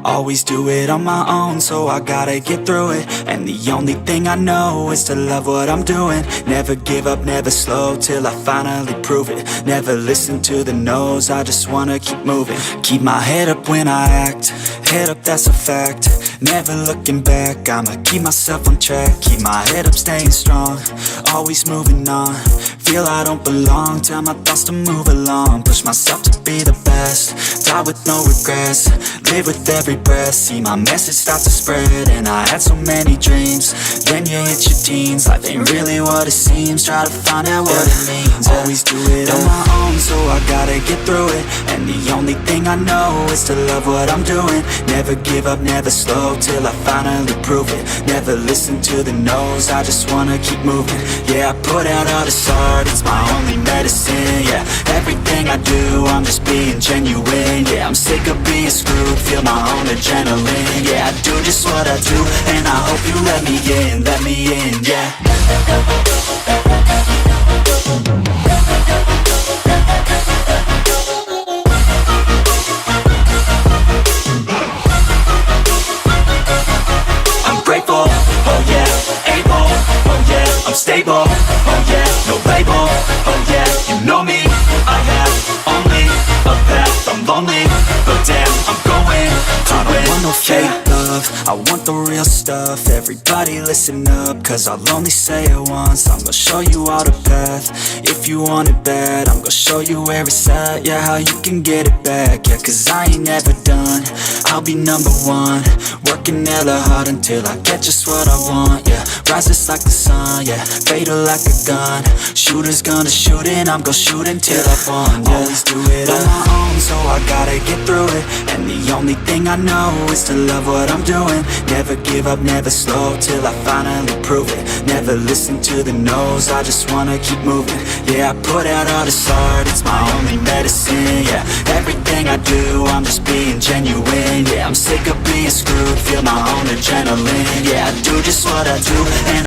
Always do it on my own, so I gotta get through it. And the only thing I know is to love what I'm doing. Never give up, never slow, till I finally prove it. Never listen to the no's, I just wanna keep moving. Keep my head up when I act, head up, that's a fact. Never looking back, I'ma keep myself on track. Keep my head up, staying strong, always moving on. Feel I don't belong, tell my thoughts to move along. Push myself to be the best, die with no regrets. Live with every breath, see my message start to spread. And I had so many dreams, then you hit your teens. Life ain't really what it seems, try to find out what it means. Always do it on my own, so I gotta get through it. And the only thing I know is to love what I'm doing. Never give up, never slow, till I finally prove it. Never listen to the no's, I just wanna keep moving. Yeah, I put out all this art, it's my only medicine. Yeah, everything I do, I'm just being genuine. Yeah, I'm sick of being screwed, feel my own adrenaline. Yeah, I do just what I do, and I hope you let me in, yeah. I'm grateful, oh yeah, able, oh yeah, I'm stable, oh yeah, no label, oh yeah, you know me, I have only a path, I'm lonely, but damn, I'm going to win. I don't want no fake love, I want the real stuff. Everybody listen up, cause I'll only say it once. I'm gonna show you all the path, if you want it bad. I'm gonna show you where it's at, yeah, how you can get it back. Yeah, cause I ain't never done, I'll be number one. Working hella hard until I get just what I want, yeah. Rises like the sun, yeah, fatal like a gun. Shooter's gonna shoot and I'm gonna shoot until I've won, yeah. Always do it on my own, so I gotta get through it. And the only thing I know is to love what I'm doing. Never give up, never slow, till I finally prove it. Never listen to the no's, I just wanna keep moving. Yeah, I put out all this art, it's my only medicine. Yeah, everything I do, I'm just being genuine. Yeah, I'm sick of being screwed, feel my own adrenaline. Yeah, I do just what I do, and